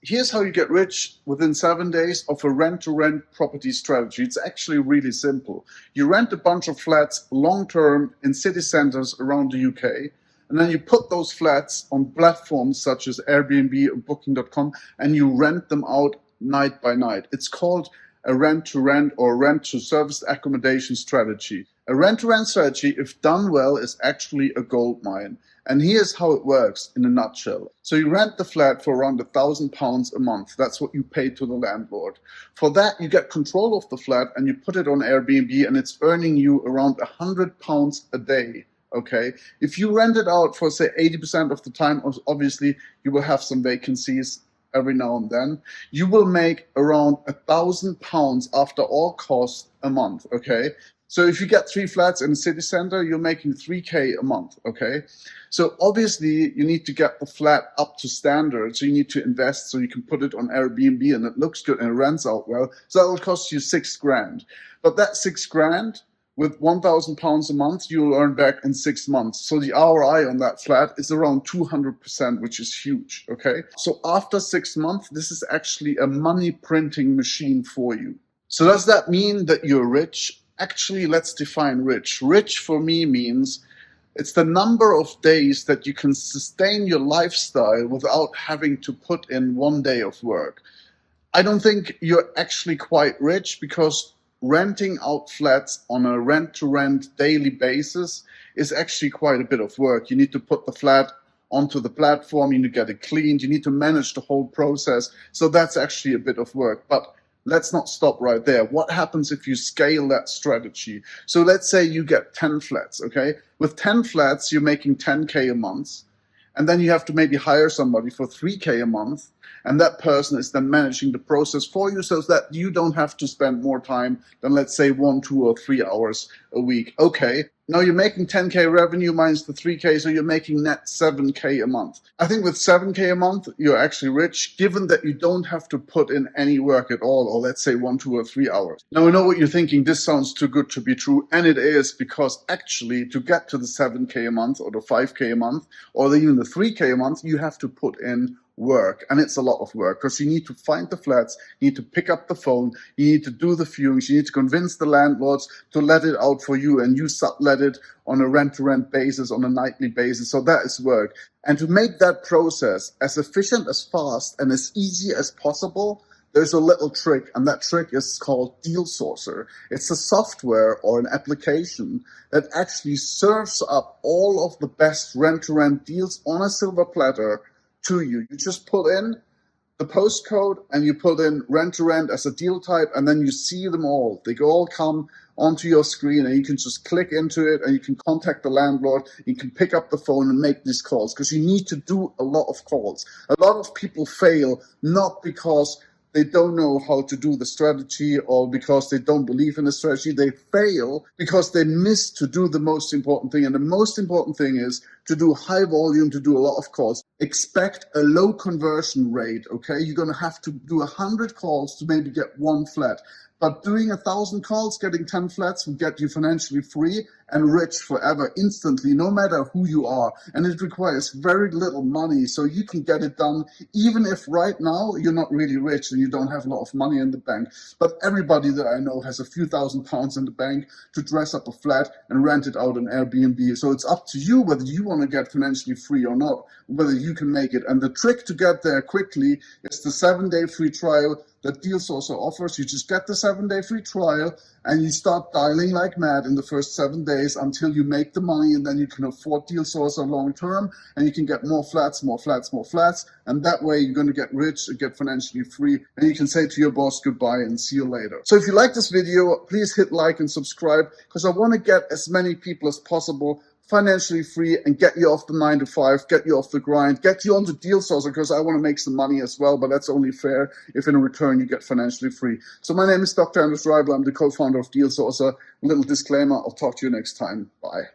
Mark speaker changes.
Speaker 1: Here's how you get rich within 7 days of a rent-to-rent property strategy. It's actually really simple. You rent a bunch of flats long-term in city centers around the UK, and then you put those flats on platforms such as Airbnb or Booking.com, and you rent them out night by night. It's called a rent-to-rent or rent-to-service accommodation strategy. A rent-to-rent strategy, if done well, is actually a gold mine. And here's how it works in a nutshell. So you rent the flat for around £1,000 a month. That's what you pay to the landlord. For that, you get control of the flat and you put it on Airbnb, and it's earning you around £100 a day. Okay. If you rent it out for, say, 80% of the time, obviously you will have some vacancies every now and then. You will make around £1,000 after all costs a month. Okay. So if you get 3 flats in a city center, you're making 3K a month, okay? So obviously you need to get the flat up to standard. So you need to invest so you can put it on Airbnb and it looks good and it rents out well. So that will cost you £6,000. But that £6,000 with £1,000 a month, you'll earn back in 6 months. So the ROI on that flat is around 200%, which is huge, okay? So after 6 months, this is actually a money printing machine for you. So does that mean that you're rich? Actually, let's define rich. Rich for me means it's the number of days that you can sustain your lifestyle without having to put in 1 day of work. I don't think you're actually quite rich, because renting out flats on a rent-to-rent daily basis is actually quite a bit of work. You need to put the flat onto the platform, you need to get it cleaned, you need to manage the whole process. So that's actually a bit of work. But let's not stop right there. What happens if you scale that strategy? So let's say you get 10 flats, okay? With 10 flats, you're making 10K a month. And then you have to maybe hire somebody for 3K a month. And that person is then managing the process for you so that you don't have to spend more time than, let's say, 1, 2, or 3 hours a week. Okay, now you're making 10K revenue minus the 3K, so you're making net 7K a month. I think with 7K a month, you're actually rich, given that you don't have to put in any work at all, or let's say 1, 2, or 3 hours. Now I know what you're thinking, this sounds too good to be true, and it is, because actually to get to the 7K a month, or the 5K a month, or even the 3K a month, you have to put in work, and it's a lot of work, because you need to find the flats, you need to pick up the phone, you need to do the viewings, you need to convince the landlords to let it out for you, and you sublet it on a rent-to-rent basis, on a nightly basis. So that is work. And to make that process as efficient, as fast, and as easy as possible, there's a little trick, and that trick is called Dealsourcer. It's a software or an application that actually serves up all of the best rent-to-rent deals on a silver platter to you. You just put in the postcode and you put in rent-to-rent as a deal type, and then you see them all. They all come onto your screen, and you can just click into it and you can contact the landlord. You can pick up the phone and make these calls, because you need to do a lot of calls. A lot of people fail not because they don't know how to do the strategy or because they don't believe in the strategy. They fail because they miss to do the most important thing. And the most important thing is to do high volume, to do a lot of calls. Expect a low conversion rate, okay? You're going to have to do 100 calls to maybe get 1 flat. But doing 1,000 calls, getting 10 flats will get you financially free and rich forever, instantly, no matter who you are. And it requires very little money, so you can get it done, even if right now you're not really rich and you don't have a lot of money in the bank. But everybody that I know has a few £1,000s in the bank to dress up a flat and rent it out on Airbnb. So it's up to you whether you want to get financially free or not, whether you can make it. And the trick to get there quickly is the 7-day free trial that Dealsourcer offers. You just get the 7-day free trial and you start dialing like mad in the first 7 days until you make the money, and then you can afford Dealsourcer long term, and you can get more flats, more flats, more flats, and that way you're going to get rich and get financially free, and you can say to your boss goodbye and see you later. So if you like this video, please hit like and subscribe, because I want to get as many people as possible financially free and get you off the 9 to 5, get you off the grind, get you onto Dealsourcer, because I want to make some money as well, but that's only fair if in return you get financially free. So my name is Dr. Anders Reibel. I'm the co-founder of Dealsourcer. A little disclaimer, I'll talk to you next time. Bye.